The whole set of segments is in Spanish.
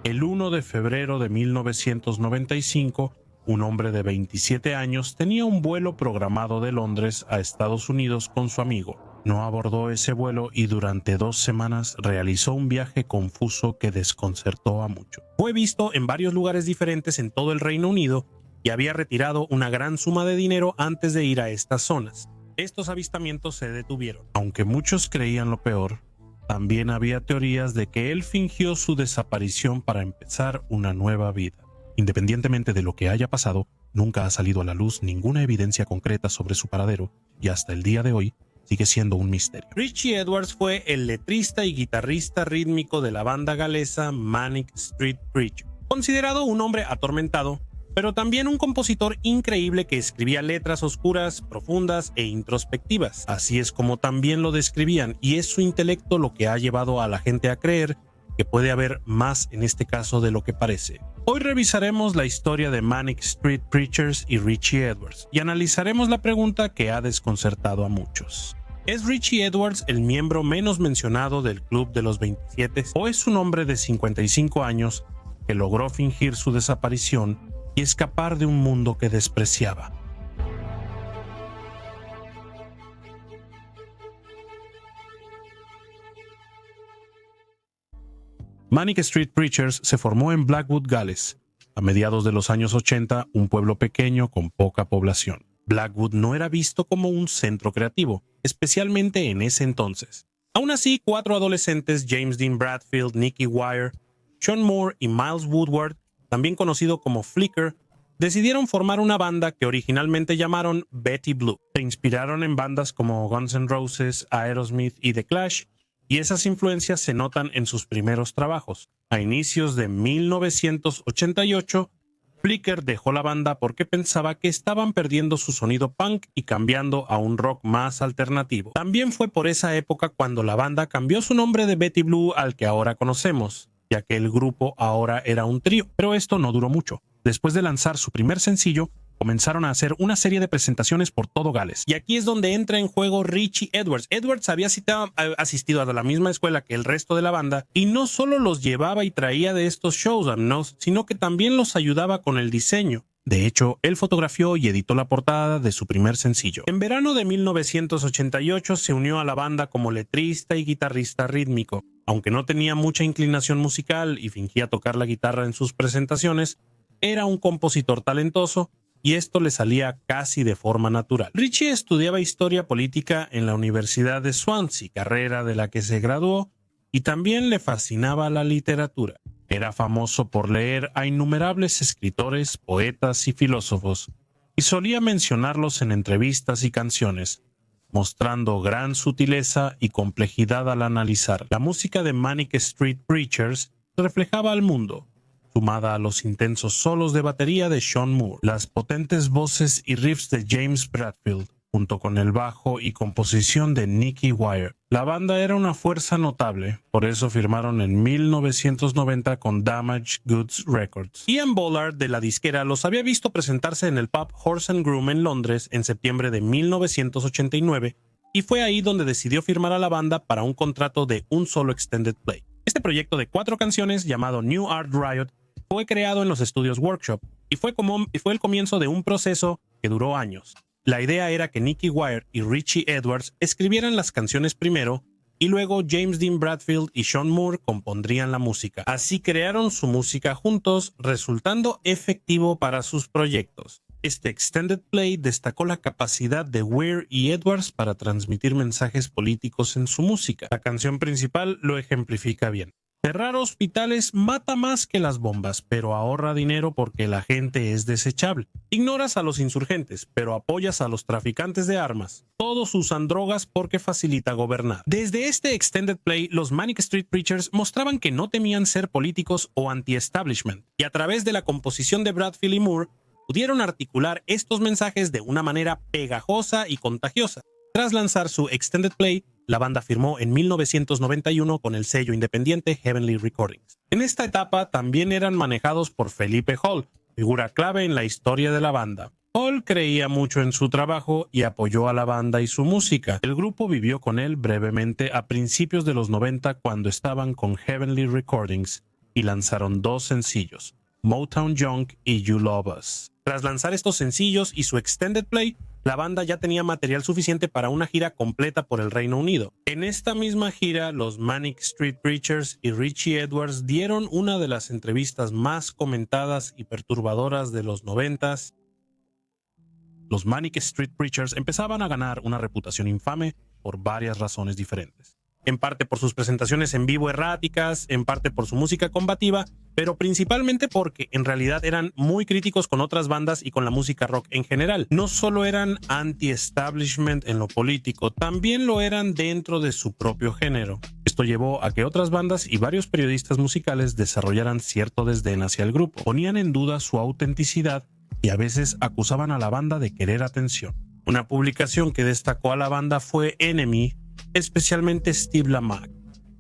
El 1 de febrero de 1995, un hombre de 27 años tenía un vuelo programado de Londres a Estados Unidos con su amigo. No abordó ese vuelo y durante 2 semanas realizó un viaje confuso que desconcertó a muchos. Fue visto en varios lugares diferentes en todo el Reino Unido y había retirado una gran suma de dinero antes de ir a estas zonas. Estos avistamientos se detuvieron. Aunque muchos creían lo peor, también había teorías de que él fingió su desaparición para empezar una nueva vida. Independientemente de lo que haya pasado, nunca ha salido a la luz ninguna evidencia concreta sobre su paradero y hasta el día de hoy sigue siendo un misterio. Richie Edwards fue el letrista y guitarrista rítmico de la banda galesa Manic Street Preachers. Considerado un hombre atormentado, pero también un compositor increíble que escribía letras oscuras, profundas e introspectivas. Así es como también lo describían, y es su intelecto lo que ha llevado a la gente a creer que puede haber más en este caso de lo que parece. Hoy revisaremos la historia de Manic Street Preachers y Richie Edwards, y analizaremos la pregunta que ha desconcertado a muchos. ¿Es Richie Edwards el miembro menos mencionado del Club de los 27 o es un hombre de 55 años que logró fingir su desaparición y escapar de un mundo que despreciaba? Manic Street Preachers se formó en Blackwood, Gales, a mediados de los años 80, un pueblo pequeño con poca población. Blackwood no era visto como un centro creativo, especialmente en ese entonces. Aún así, 4 adolescentes, James Dean Bradfield, Nicky Wire, Sean Moore y Miles Woodward, también conocido como Flicker, decidieron formar una banda que originalmente llamaron Betty Blue. Se inspiraron en bandas como Guns N' Roses, Aerosmith y The Clash, y esas influencias se notan en sus primeros trabajos. A inicios de 1988, Flicker dejó la banda porque pensaba que estaban perdiendo su sonido punk y cambiando a un rock más alternativo. También fue por esa época cuando la banda cambió su nombre de Betty Blue al que ahora conocemos, ya que el grupo ahora era un trío, pero esto no duró mucho. Después de lanzar su primer sencillo, comenzaron a hacer una serie de presentaciones por todo Gales. Y aquí es donde entra en juego Richie Edwards. Edwards había asistido a la misma escuela que el resto de la banda y no solo los llevaba y traía de estos shows, sino que también los ayudaba con el diseño. De hecho, él fotografió y editó la portada de su primer sencillo. En verano de 1988 se unió a la banda como letrista y guitarrista rítmico. Aunque no tenía mucha inclinación musical y fingía tocar la guitarra en sus presentaciones, era un compositor talentoso y esto le salía casi de forma natural. Richie estudiaba historia política en la Universidad de Swansea, carrera de la que se graduó, y también le fascinaba la literatura. Era famoso por leer a innumerables escritores, poetas y filósofos, y solía mencionarlos en entrevistas y canciones, mostrando gran sutileza y complejidad al analizar. La música de Manic Street Preachers reflejaba al mundo, sumada a los intensos solos de batería de Sean Moore, las potentes voces y riffs de James Bradfield, junto con el bajo y composición de Nicky Wire. La banda era una fuerza notable, por eso firmaron en 1990 con Damaged Goods Records. Ian Bollard de la disquera los había visto presentarse en el pub Horse and Groom en Londres en septiembre de 1989 y fue ahí donde decidió firmar a la banda para un contrato de un solo extended play. Este proyecto de 4 canciones llamado New Art Riot fue creado en los estudios Workshop y fue el comienzo de un proceso que duró años. La idea era que Nicky Wire y Richie Edwards escribieran las canciones primero y luego James Dean Bradfield y Sean Moore compondrían la música. Así crearon su música juntos, resultando efectivo para sus proyectos. Este extended play destacó la capacidad de Wire y Edwards para transmitir mensajes políticos en su música. La canción principal lo ejemplifica bien. Cerrar hospitales mata más que las bombas, pero ahorra dinero porque la gente es desechable. Ignoras a los insurgentes, pero apoyas a los traficantes de armas. Todos usan drogas porque facilita gobernar. Desde este extended play, los Manic Street Preachers mostraban que no temían ser políticos o anti-establishment, y a través de la composición de Bradfield y Moore, pudieron articular estos mensajes de una manera pegajosa y contagiosa. Tras lanzar su extended play, la banda firmó en 1991 con el sello independiente Heavenly Recordings. En esta etapa también eran manejados por Felipe Hall, figura clave en la historia de la banda. Hall creía mucho en su trabajo y apoyó a la banda y su música. El grupo vivió con él brevemente a principios de los 90 cuando estaban con Heavenly Recordings y lanzaron 2 sencillos, Motown Junk y You Love Us. Tras lanzar estos sencillos y su extended play, la banda ya tenía material suficiente para una gira completa por el Reino Unido. En esta misma gira, los Manic Street Preachers y Richie Edwards dieron una de las entrevistas más comentadas y perturbadoras de los 90s. Los Manic Street Preachers empezaban a ganar una reputación infame por varias razones diferentes. En parte por sus presentaciones en vivo erráticas, en parte por su música combativa, pero principalmente porque en realidad eran muy críticos con otras bandas y con la música rock en general. No solo eran anti-establishment en lo político, también lo eran dentro de su propio género. Esto llevó a que otras bandas y varios periodistas musicales desarrollaran cierto desdén hacia el grupo. Ponían en duda su autenticidad y a veces acusaban a la banda de querer atención. Una publicación que destacó a la banda fue Enemy, especialmente Steve Lamacq,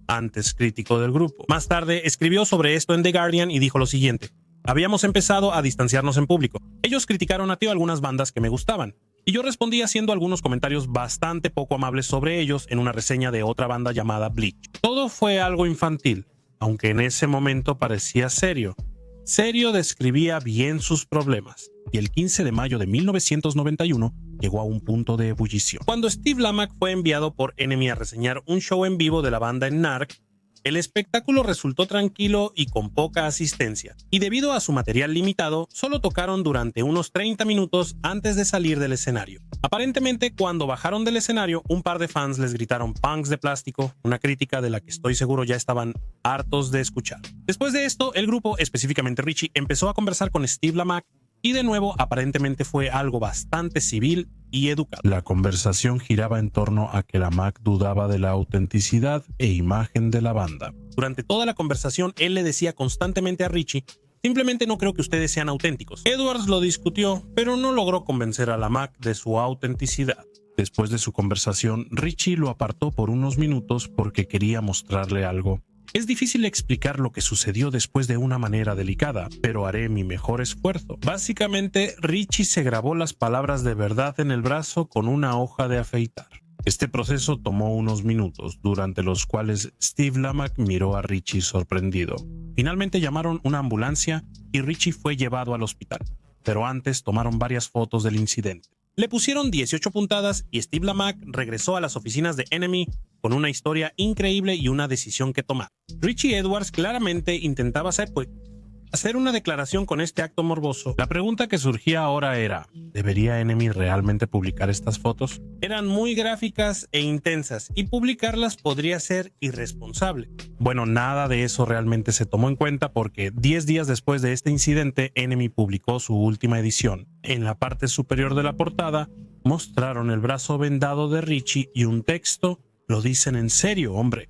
antes crítico del grupo. Más tarde escribió sobre esto en The Guardian y dijo lo siguiente: habíamos empezado a distanciarnos en público. Ellos criticaron a ti algunas bandas que me gustaban, y yo respondí haciendo algunos comentarios bastante poco amables sobre ellos en una reseña de otra banda llamada Bleach. Todo fue algo infantil, aunque en ese momento parecía serio. Serio describía bien sus problemas, y el 15 de mayo de 1991 llegó a un punto de ebullición. Cuando Steve Lamacq fue enviado por Enemy a reseñar un show en vivo de la banda en NARC, el espectáculo resultó tranquilo y con poca asistencia, y debido a su material limitado, solo tocaron durante unos 30 minutos antes de salir del escenario. Aparentemente, cuando bajaron del escenario, un par de fans les gritaron punks de plástico, una crítica de la que estoy seguro ya estaban hartos de escuchar. Después de esto, el grupo, específicamente Richie, empezó a conversar con Steve Lamacq, y de nuevo aparentemente fue algo bastante civil y educado. La conversación giraba en torno a que Lamacq dudaba de la autenticidad e imagen de la banda. Durante toda la conversación él le decía constantemente a Richie: simplemente no creo que ustedes sean auténticos. Edwards lo discutió, pero no logró convencer a Lamacq de su autenticidad. Después de su conversación, Richie lo apartó por unos minutos porque quería mostrarle algo. Es difícil explicar lo que sucedió después de una manera delicada, pero haré mi mejor esfuerzo. Básicamente, Richie se grabó las palabras de verdad en el brazo con una hoja de afeitar. Este proceso tomó unos minutos, durante los cuales Steve Lamacq miró a Richie sorprendido. Finalmente llamaron una ambulancia y Richie fue llevado al hospital, pero antes tomaron varias fotos del incidente. Le pusieron 18 puntadas y Steve Lamacq regresó a las oficinas de Enemy con una historia increíble y una decisión que tomar. Richie Edwards claramente intentaba hacer una declaración con este acto morboso. La pregunta que surgía ahora era: ¿debería Enemy realmente publicar estas fotos? Eran muy gráficas e intensas, y publicarlas podría ser irresponsable. Bueno, nada de eso realmente se tomó en cuenta, porque 10 días después de este incidente, Enemy publicó su última edición. En la parte superior de la portada mostraron el brazo vendado de Richie y un texto: lo dicen en serio, hombre.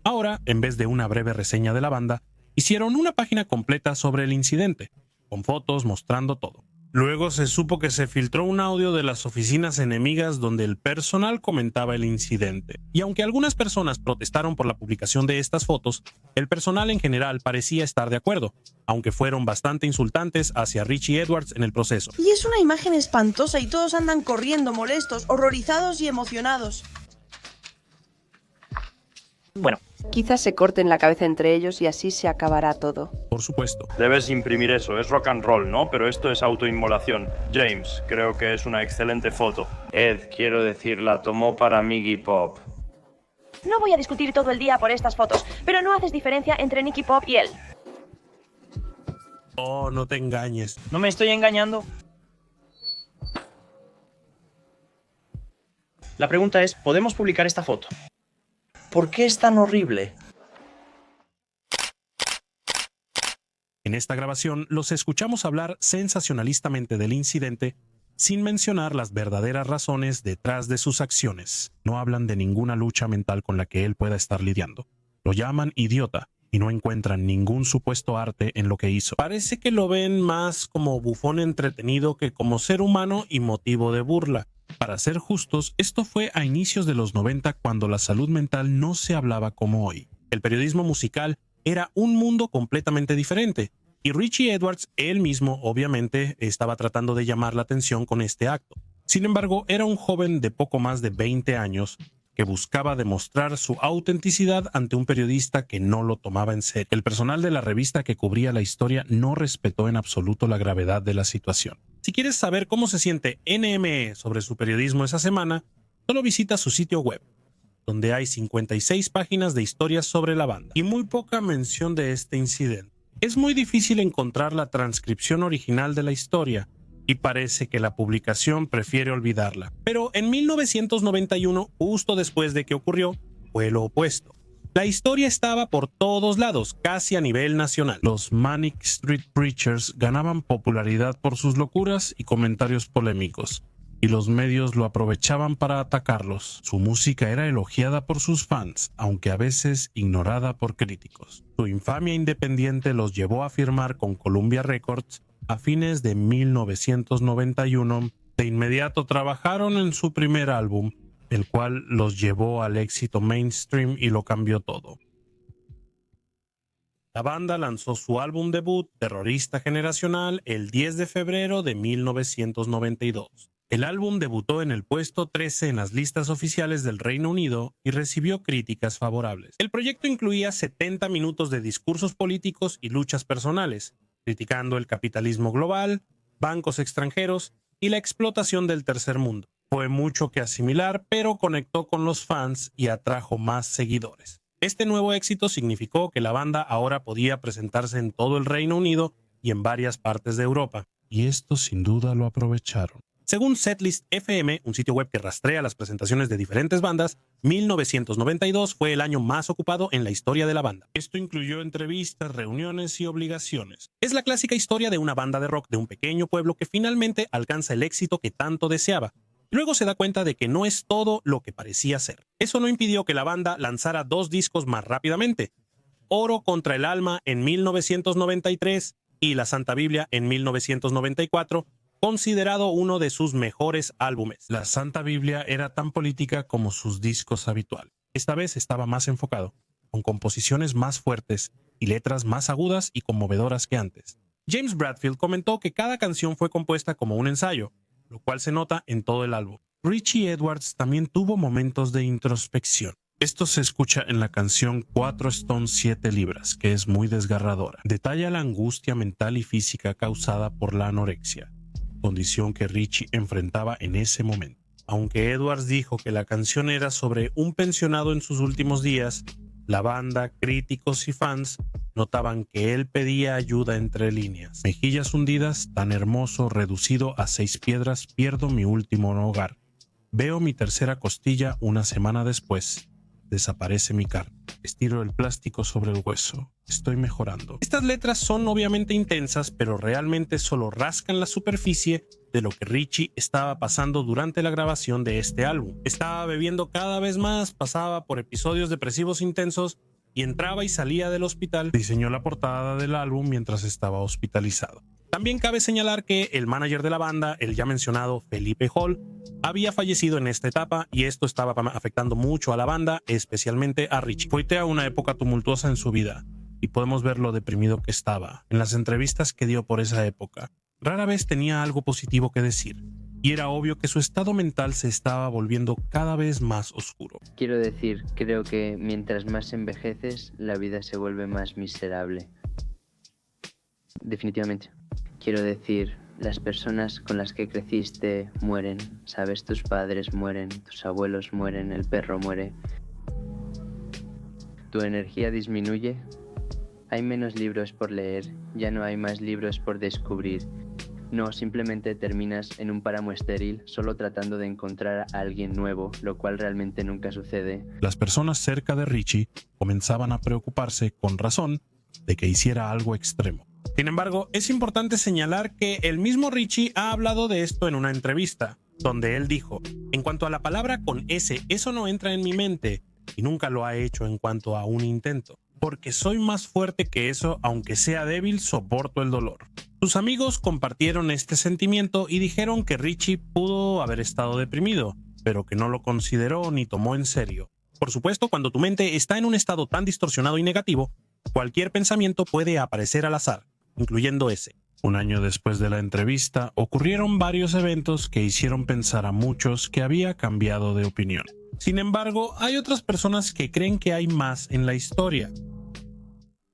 Ahora, en vez de una breve reseña de la banda, hicieron una página completa sobre el incidente, con fotos mostrando todo. Luego se supo que se filtró un audio de las oficinas enemigas donde el personal comentaba el incidente. Y aunque algunas personas protestaron por la publicación de estas fotos, el personal en general parecía estar de acuerdo, aunque fueron bastante insultantes hacia Richie Edwards en el proceso. Y es una imagen espantosa y todos andan corriendo, molestos, horrorizados y emocionados. Bueno, quizás se corten la cabeza entre ellos y así se acabará todo. Por supuesto. Debes imprimir eso, es rock and roll, ¿no? Pero esto es autoinmolación. James, creo que es una excelente foto. Ed, quiero decir, la tomó para Iggy Pop. No voy a discutir todo el día por estas fotos, pero no haces diferencia entre Nicky Pop y él. Oh, no te engañes. No me estoy engañando. La pregunta es, ¿podemos publicar esta foto? ¿Por qué es tan horrible? En esta grabación los escuchamos hablar sensacionalistamente del incidente sin mencionar las verdaderas razones detrás de sus acciones. No hablan de ninguna lucha mental con la que él pueda estar lidiando. Lo llaman idiota y no encuentran ningún supuesto arte en lo que hizo. Parece que lo ven más como bufón entretenido que como ser humano y motivo de burla. Para ser justos, esto fue a inicios de los 90, cuando la salud mental no se hablaba como hoy. El periodismo musical era un mundo completamente diferente, y Richie Edwards, él mismo, obviamente, estaba tratando de llamar la atención con este acto. Sin embargo, era un joven de poco más de 20 años, que buscaba demostrar su autenticidad ante un periodista que no lo tomaba en serio. El personal de la revista que cubría la historia no respetó en absoluto la gravedad de la situación. Si quieres saber cómo se siente NME sobre su periodismo esa semana, solo visita su sitio web, donde hay 56 páginas de historias sobre la banda y muy poca mención de este incidente. Es muy difícil encontrar la transcripción original de la historia, y parece que la publicación prefiere olvidarla. Pero en 1991, justo después de que ocurrió, fue lo opuesto. La historia estaba por todos lados, casi a nivel nacional. Los Manic Street Preachers ganaban popularidad por sus locuras y comentarios polémicos, y los medios lo aprovechaban para atacarlos. Su música era elogiada por sus fans, aunque a veces ignorada por críticos. Su infamia independiente los llevó a firmar con Columbia Records a fines de 1991. De inmediato trabajaron en su primer álbum, el cual los llevó al éxito mainstream y lo cambió todo. La banda lanzó su álbum debut, Terrorista Generacional, el 10 de febrero de 1992. El álbum debutó en el puesto 13 en las listas oficiales del Reino Unido y recibió críticas favorables. El proyecto incluía 70 minutos de discursos políticos y luchas personales, criticando el capitalismo global, bancos extranjeros y la explotación del tercer mundo. Fue mucho que asimilar, pero conectó con los fans y atrajo más seguidores. Este nuevo éxito significó que la banda ahora podía presentarse en todo el Reino Unido y en varias partes de Europa, y esto sin duda lo aprovecharon. Según Setlist FM, un sitio web que rastrea las presentaciones de diferentes bandas, 1992 fue el año más ocupado en la historia de la banda. Esto incluyó entrevistas, reuniones y obligaciones. Es la clásica historia de una banda de rock de un pequeño pueblo que finalmente alcanza el éxito que tanto deseaba. Luego se da cuenta de que no es todo lo que parecía ser. Eso no impidió que la banda lanzara 2 discos más rápidamente: Oro contra el Alma en 1993 y La Santa Biblia en 1994, considerado uno de sus mejores álbumes. La Santa Biblia era tan política como sus discos habituales. Esta vez estaba más enfocado, con composiciones más fuertes y letras más agudas y conmovedoras que antes. James Bradfield comentó que cada canción fue compuesta como un ensayo, lo cual se nota en todo el álbum. Richie Edwards también tuvo momentos de introspección. Esto se escucha en la canción 4 Stones 7 Libras, que es muy desgarradora. Detalla la angustia mental y física causada por la anorexia, condición que Richie enfrentaba en ese momento. Aunque Edwards dijo que la canción era sobre un pensionado en sus últimos días, la banda, críticos y fans notaban que él pedía ayuda entre líneas. Mejillas hundidas, tan hermoso, reducido a 6 piedras, pierdo mi último hogar. Veo mi tercera costilla una semana después. Desaparece mi carne. Estiro el plástico sobre el hueso. Estoy mejorando. Estas letras son obviamente intensas, pero realmente solo rascan la superficie de lo que Richie estaba pasando durante la grabación de este álbum. Estaba bebiendo cada vez más, pasaba por episodios depresivos intensos y entraba y salía del hospital. Diseñó la portada del álbum mientras estaba hospitalizado. También cabe señalar que el manager de la banda, el ya mencionado Felipe Hall, había fallecido en esta etapa y esto estaba afectando mucho a la banda, especialmente a Richie. Fue una época tumultuosa en su vida y podemos ver lo deprimido que estaba. En las entrevistas que dio por esa época, rara vez tenía algo positivo que decir y era obvio que su estado mental se estaba volviendo cada vez más oscuro. Quiero decir, creo que mientras más envejeces, la vida se vuelve más miserable. Definitivamente. Quiero decir, las personas con las que creciste mueren, ¿sabes? Tus padres mueren, tus abuelos mueren, el perro muere. Tu energía disminuye. Hay menos libros por leer, ya no hay más libros por descubrir. No, simplemente terminas en un páramo estéril, solo tratando de encontrar a alguien nuevo, lo cual realmente nunca sucede. Las personas cerca de Richie comenzaban a preocuparse, con razón, de que hiciera algo extremo. Sin embargo, es importante señalar que el mismo Richie ha hablado de esto en una entrevista, donde él dijo: en cuanto a la palabra con S, eso no entra en mi mente, y nunca lo ha hecho en cuanto a un intento, porque soy más fuerte que eso, aunque sea débil, soporto el dolor. Sus amigos compartieron este sentimiento y dijeron que Richie pudo haber estado deprimido, pero que no lo consideró ni tomó en serio. Por supuesto, cuando tu mente está en un estado tan distorsionado y negativo, cualquier pensamiento puede aparecer al azar, incluyendo ese. Un año después de la entrevista, ocurrieron varios eventos que hicieron pensar a muchos que había cambiado de opinión. Sin embargo, hay otras personas que creen que hay más en la historia.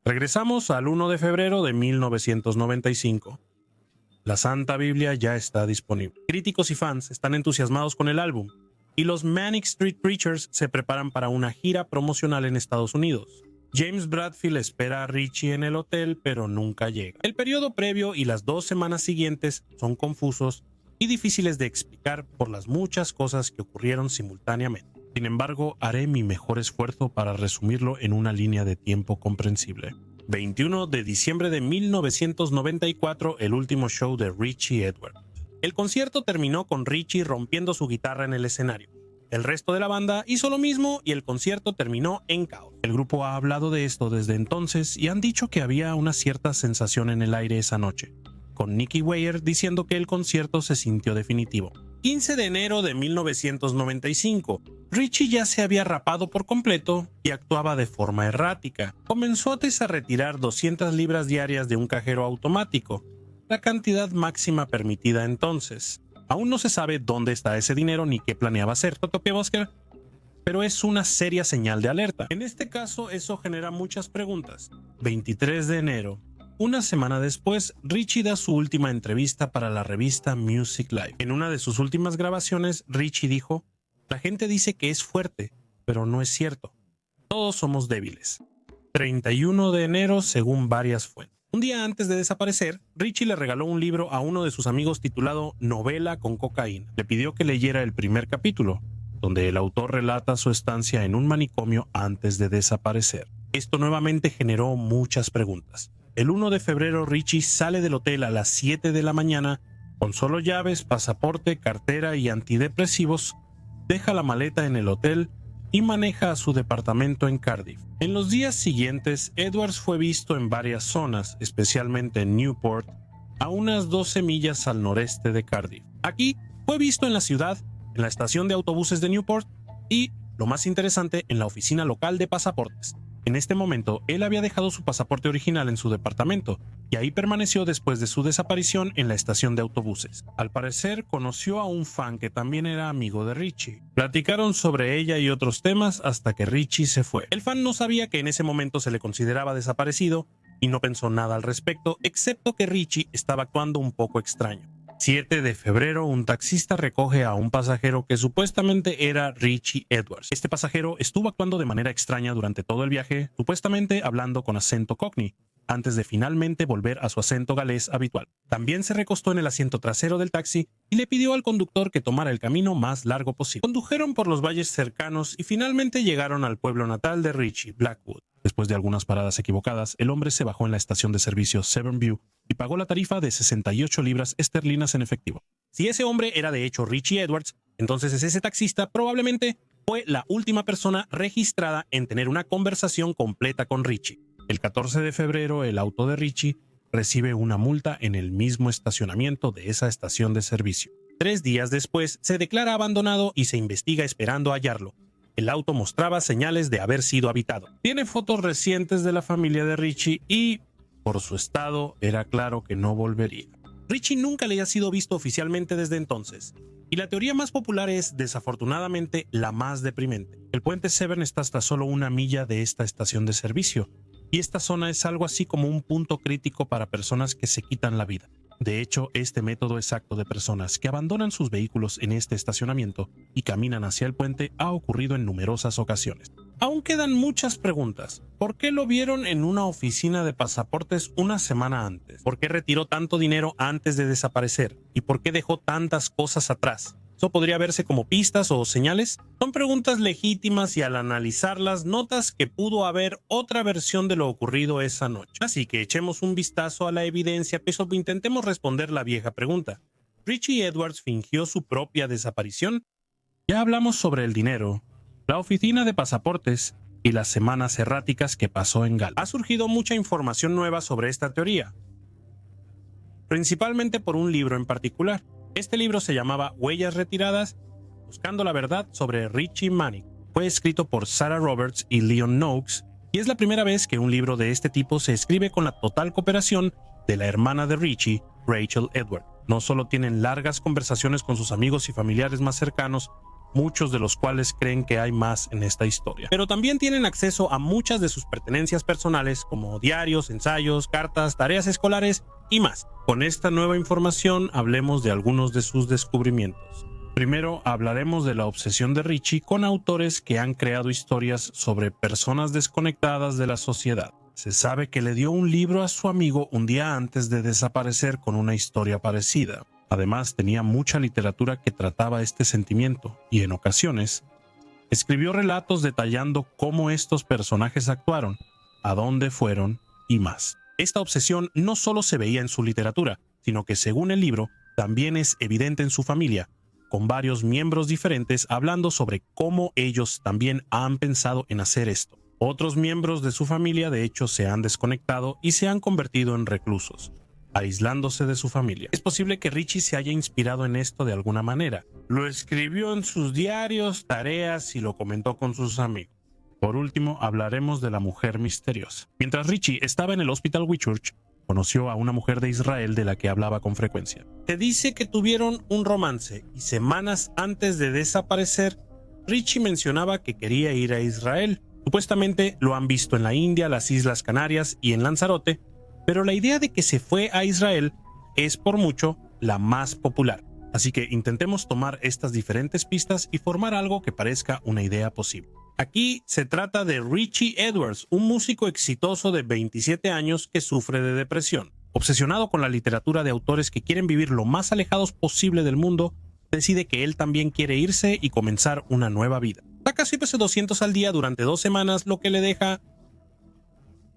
Regresamos al 1 de febrero de 1995. La Santa Biblia ya está disponible. Críticos y fans están entusiasmados con el álbum, y los Manic Street Preachers se preparan para una gira promocional en Estados Unidos. James Bradfield espera a Richie en el hotel, pero nunca llega. El periodo previo y las 2 semanas siguientes son confusos y difíciles de explicar por las muchas cosas que ocurrieron simultáneamente. Sin embargo, haré mi mejor esfuerzo para resumirlo en una línea de tiempo comprensible. 21 de diciembre de 1994, el último show de Richie Edwards. El concierto terminó con Richie rompiendo su guitarra en el escenario. El resto de la banda hizo lo mismo y el concierto terminó en caos. El grupo ha hablado de esto desde entonces y han dicho que había una cierta sensación en el aire esa noche, con Nicky Weyer diciendo que el concierto se sintió definitivo. 15 de enero de 1995, Richie ya se había rapado por completo y actuaba de forma errática. Comenzó a retirar 200 libras diarias de un cajero automático, la cantidad máxima permitida entonces. Aún no se sabe dónde está ese dinero ni qué planeaba hacer Totope Bosker, pero es una seria señal de alerta. En este caso, eso genera muchas preguntas. 23 de enero. Una semana después, Richie da su última entrevista para la revista Music Life. En una de sus últimas grabaciones, Richie dijo: "La gente dice que es fuerte, pero no es cierto. Todos somos débiles". 31 de enero, según varias fuentes. Un día antes de desaparecer, Richie le regaló un libro a uno de sus amigos titulado Novela con cocaína. Le pidió que leyera el primer capítulo, donde el autor relata su estancia en un manicomio antes de desaparecer. Esto nuevamente generó muchas preguntas. El 1 de febrero, Richie sale del hotel a las 7 de la mañana con solo llaves, pasaporte, cartera y antidepresivos, deja la maleta en el hotel y maneja a su departamento en Cardiff. En los días siguientes, Edwards fue visto en varias zonas, especialmente en Newport, a unas 12 millas al noreste de Cardiff. Aquí fue visto en la ciudad, en la estación de autobuses de Newport y, lo más interesante, en la oficina local de pasaportes. En este momento, él había dejado su pasaporte original en su departamento y ahí permaneció después de su desaparición en la estación de autobuses. Al parecer, conoció a un fan que también era amigo de Richie. Platicaron sobre ella y otros temas hasta que Richie se fue. El fan no sabía que en ese momento se le consideraba desaparecido y no pensó nada al respecto, excepto que Richie estaba actuando un poco extraño. 7 de febrero, un taxista recoge a un pasajero que supuestamente era Richie Edwards. Este pasajero estuvo actuando de manera extraña durante todo el viaje, supuestamente hablando con acento cockney, antes de finalmente volver a su acento galés habitual. También se recostó en el asiento trasero del taxi y le pidió al conductor que tomara el camino más largo posible. Condujeron por los valles cercanos y finalmente llegaron al pueblo natal de Richie, Blackwood. Después de algunas paradas equivocadas, el hombre se bajó en la estación de servicio Severn View y pagó la tarifa de 68 libras esterlinas en efectivo. Si ese hombre era de hecho Richie Edwards, entonces ese taxista probablemente fue la última persona registrada en tener una conversación completa con Richie. El 14 de febrero, el auto de Richie recibe una multa en el mismo estacionamiento de esa estación de servicio. 3 días después, se declara abandonado y se investiga esperando hallarlo. El auto mostraba señales de haber sido habitado. Tiene fotos recientes de la familia de Richie y, por su estado, era claro que no volvería. Richie nunca le había sido visto oficialmente desde entonces, y la teoría más popular es, desafortunadamente, la más deprimente. El puente Severn está hasta solo 1 milla de esta estación de servicio, y esta zona es algo así como un punto crítico para personas que se quitan la vida. De hecho, este método exacto de personas que abandonan sus vehículos en este estacionamiento y caminan hacia el puente ha ocurrido en numerosas ocasiones. Aún quedan muchas preguntas. ¿Por qué lo vieron en una oficina de pasaportes una semana antes? ¿Por qué retiró tanto dinero antes de desaparecer? ¿Y por qué dejó tantas cosas atrás? ¿Eso podría verse como pistas o señales? Son preguntas legítimas y al analizarlas notas que pudo haber otra versión de lo ocurrido esa noche. Así que echemos un vistazo a la evidencia, pero intentemos responder la vieja pregunta. ¿Richie Edwards fingió su propia desaparición? Ya hablamos sobre el dinero, la oficina de pasaportes y las semanas erráticas que pasó en Gales. Ha surgido mucha información nueva sobre esta teoría, principalmente por un libro en particular. Este libro se llamaba Huellas retiradas, buscando la verdad sobre Richie Manic. Fue escrito por Sarah Roberts y Leon Noakes y es la primera vez que un libro de este tipo se escribe con la total cooperación de la hermana de Richie, Rachel Edwards. No solo tienen largas conversaciones con sus amigos y familiares más cercanos, muchos de los cuales creen que hay más en esta historia. Pero también tienen acceso a muchas de sus pertenencias personales, como diarios, ensayos, cartas, tareas escolares y más. Con esta nueva información hablemos de algunos de sus descubrimientos. Primero hablaremos de la obsesión de Richie con autores que han creado historias sobre personas desconectadas de la sociedad. Se sabe que le dio un libro a su amigo un día antes de desaparecer con una historia parecida. Además, tenía mucha literatura que trataba este sentimiento y, en ocasiones, escribió relatos detallando cómo estos personajes actuaron, a dónde fueron y más. Esta obsesión no solo se veía en su literatura, sino que, según el libro, también es evidente en su familia, con varios miembros diferentes hablando sobre cómo ellos también han pensado en hacer esto. Otros miembros de su familia, de hecho, se han desconectado y se han convertido en reclusos, aislándose de su familia. Es posible que Richie se haya inspirado en esto de alguna manera. Lo escribió en sus diarios, tareas y lo comentó con sus amigos. Por último, hablaremos de la mujer misteriosa. Mientras Richie estaba en el Hospital Whitchurch, conoció a una mujer de Israel de la que hablaba con frecuencia. Se dice que tuvieron un romance y semanas antes de desaparecer, Richie mencionaba que quería ir a Israel. Supuestamente lo han visto en la India, las Islas Canarias y en Lanzarote, pero la idea de que se fue a Israel es por mucho la más popular. Así que intentemos tomar estas diferentes pistas y formar algo que parezca una idea posible. Aquí se trata de Richie Edwards, un músico exitoso de 27 años que sufre de depresión. Obsesionado con la literatura de autores que quieren vivir lo más alejados posible del mundo, decide que él también quiere irse y comenzar una nueva vida. Saca CP200 al día durante 2 semanas, lo que le deja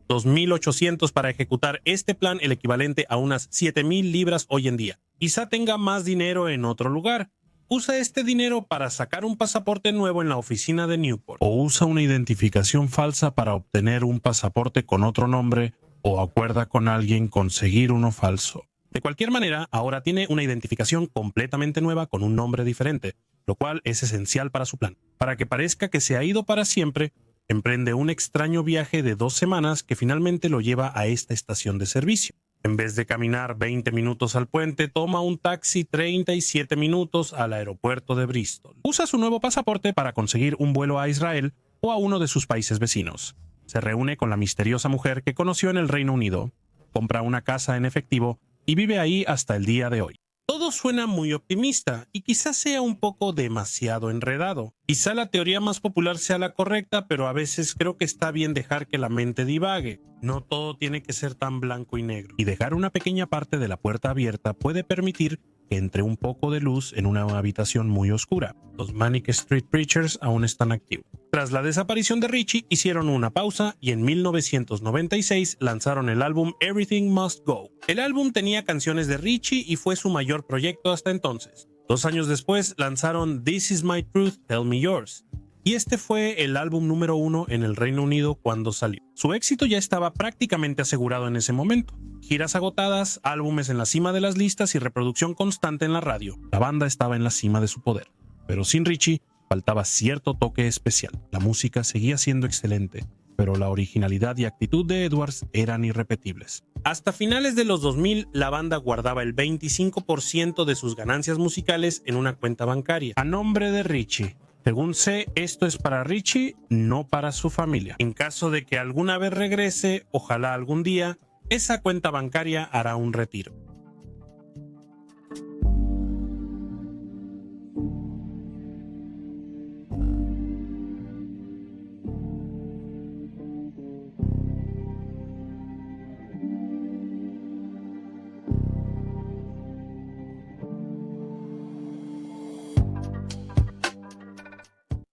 2.800 para ejecutar este plan, el equivalente a unas 7.000 libras hoy en día. Quizá tenga más dinero en otro lugar. Usa este dinero para sacar un pasaporte nuevo en la oficina de Newport. O usa una identificación falsa para obtener un pasaporte con otro nombre, o acuerda con alguien conseguir uno falso. De cualquier manera, ahora tiene una identificación completamente nueva con un nombre diferente, lo cual es esencial para su plan. Para que parezca que se ha ido para siempre, emprende un extraño viaje de 2 semanas que finalmente lo lleva a esta estación de servicio. En vez de caminar 20 minutos al puente, toma un taxi 37 minutos al aeropuerto de Bristol. Usa su nuevo pasaporte para conseguir un vuelo a Israel o a uno de sus países vecinos. Se reúne con la misteriosa mujer que conoció en el Reino Unido, compra una casa en efectivo y vive ahí hasta el día de hoy. Todo suena muy optimista y quizás sea un poco demasiado enredado. Quizá la teoría más popular sea la correcta, pero a veces creo que está bien dejar que la mente divague. No todo tiene que ser tan blanco y negro. Y dejar una pequeña parte de la puerta abierta puede permitir que entre un poco de luz en una habitación muy oscura. Los Manic Street Preachers aún están activos. Tras la desaparición de Richie, hicieron una pausa y en 1996 lanzaron el álbum Everything Must Go. El álbum tenía canciones de Richie y fue su mayor proyecto hasta entonces. 2 años después lanzaron This Is My Truth, Tell Me Yours. Y este fue el álbum número 1 en el Reino Unido cuando salió. Su éxito ya estaba prácticamente asegurado en ese momento. Giras agotadas, álbumes en la cima de las listas y reproducción constante en la radio. La banda estaba en la cima de su poder. Pero sin Richie, faltaba cierto toque especial. La música seguía siendo excelente, pero la originalidad y actitud de Edwards eran irrepetibles. Hasta finales de los 2000, la banda guardaba el 25% de sus ganancias musicales en una cuenta bancaria, a nombre de Richie. Según sé, esto es para Richie, no para su familia. En caso de que alguna vez regrese, ojalá algún día, esa cuenta bancaria hará un retiro.